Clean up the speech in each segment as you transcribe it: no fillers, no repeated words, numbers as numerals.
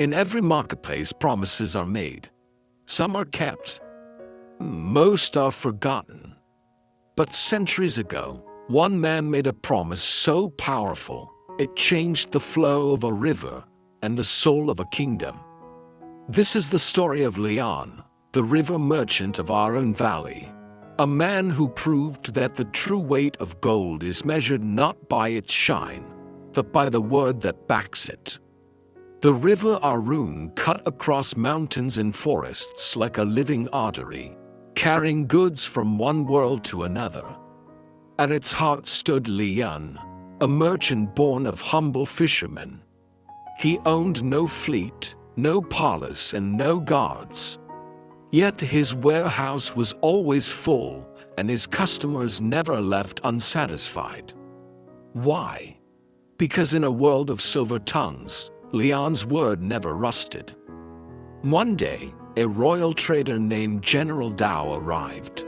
In every marketplace, promises are made. Some are kept. Most are forgotten. But centuries ago, one man made a promise so powerful, it changed the flow of a river and the soul of a kingdom. This is the story of Leon, the river merchant of our own valley. A man who proved that the true weight of gold is measured not by its shine, but by the word that backs it. The river Arun cut across mountains and forests like a living artery, carrying goods from one world to another. At its heart stood Leon, a merchant born of humble fishermen. He owned no fleet, no palace, and no guards. Yet his warehouse was always full, and his customers never left unsatisfied. Why? Because in a world of silver tongues, Leon's word never rusted. One day, a royal trader named General Dao arrived.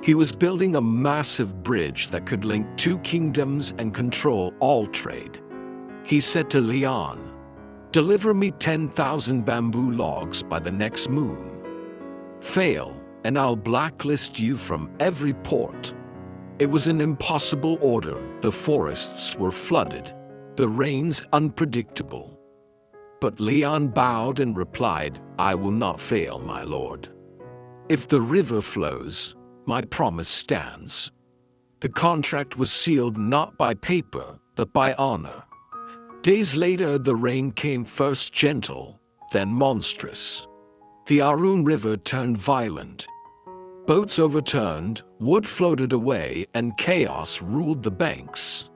He was building a massive bridge that could link two kingdoms and control all trade. He said to Leon, "Deliver me 10,000 bamboo logs by the next moon. Fail, and I'll blacklist you from every port." It was an impossible order. The forests were flooded, the rains unpredictable. But Leon bowed and replied, "I will not fail, my lord. If the river flows, my promise stands." The contract was sealed not by paper, but by honor. Days later, the rain came first gentle, then monstrous. The Arun River turned violent. Boats overturned, wood floated away, and chaos ruled the banks.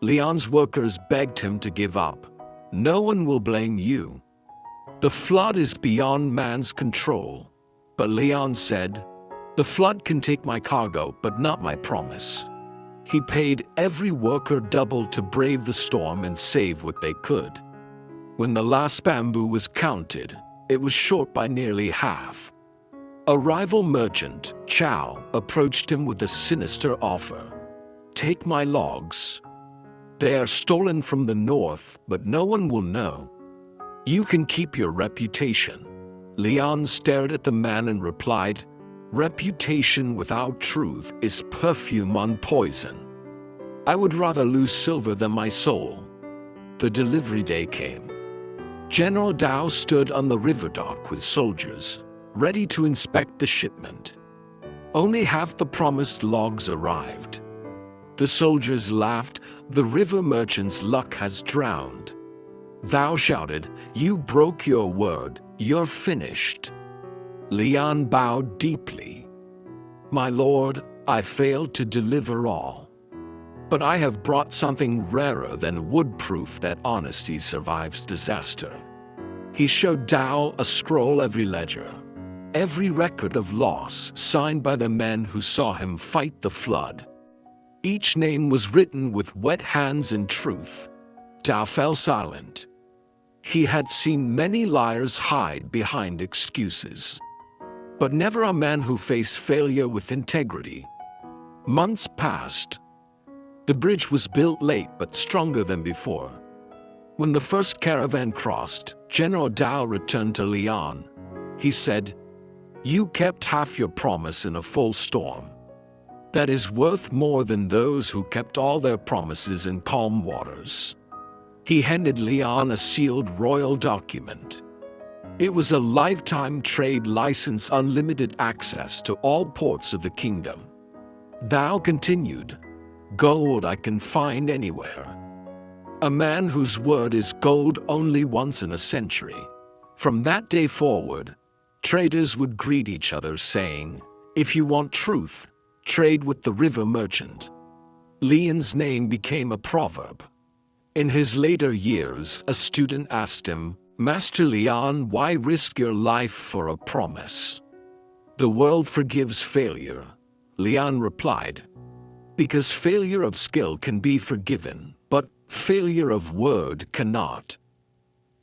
Leon's workers begged him to give up. "No one will blame you. The flood is beyond man's control." But Leon said, "The flood can take my cargo, but not my promise." He paid every worker double to brave the storm and save what they could. When the last bamboo was counted, it was short by nearly half. A rival merchant, Chow, approached him with a sinister offer. "Take my logs. They are stolen from the north, but no one will know. You can keep your reputation." Leon stared at the man and replied, "Reputation without truth is perfume on poison. I would rather lose silver than my soul." The delivery day came. General Dao stood on the river dock with soldiers, ready to inspect the shipment. Only half the promised logs arrived. The soldiers laughed. "The river merchant's luck has drowned." Thou shouted, "You broke your word, you're finished." Leon bowed deeply. "My lord, I failed to deliver all. But I have brought something rarer than wood, proof that honesty survives disaster." He showed Dao a scroll, every ledger, every record of loss signed by the men who saw him fight the flood. Each name was written with wet hands and truth. Dao fell silent. He had seen many liars hide behind excuses, but never a man who faced failure with integrity. Months passed. The bridge was built late but stronger than before. When the first caravan crossed, General Dao returned to Leon. He said, "You kept half your promise in a full storm. That is worth more than those who kept all their promises in calm waters." He handed Leon a sealed royal document. It was a lifetime trade license, unlimited access to all ports of the kingdom. Dao continued, "Gold I can find anywhere. A man whose word is gold only once in a century." From that day forward, traders would greet each other saying, "If you want truth, trade with the river merchant." Leon's name became a proverb. In his later years, a student asked him, "Master Leon, why risk your life for a promise?" "The world forgives failure," Leon replied. "Because failure of skill can be forgiven, but failure of word cannot.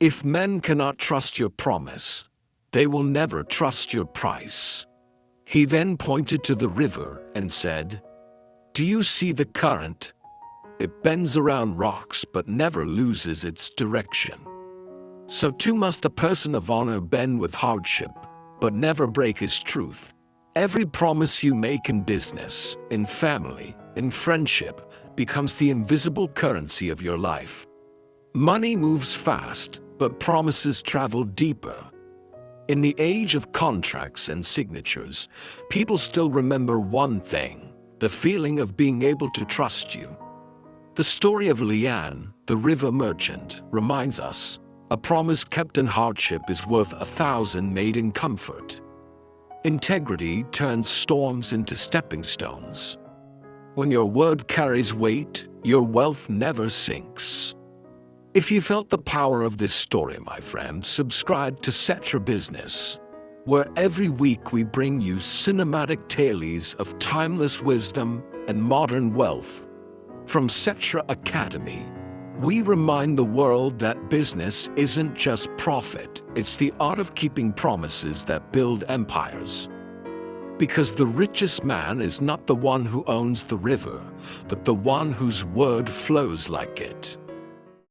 If men cannot trust your promise, they will never trust your price." He then pointed to the river and said, "Do you see the current? It bends around rocks but never loses its direction. So too must a person of honor bend with hardship, but never break his truth. Every promise you make in business, in family, in friendship, becomes the invisible currency of your life. Money moves fast, but promises travel deeper. In the age of contracts and signatures, people still remember one thing: the feeling of being able to trust you. The story of Lian, the river merchant, reminds us a promise kept in hardship is worth 1,000 made in comfort. Integrity turns storms into stepping stones. When your word carries weight, your wealth never sinks. If you felt the power of this story, my friend, subscribe to Sethtra Business, where every week we bring you cinematic tales of timeless wisdom and modern wealth. From Sethtra Academy, we remind the world that business isn't just profit, it's the art of keeping promises that build empires. Because the richest man is not the one who owns the river, but the one whose word flows like it.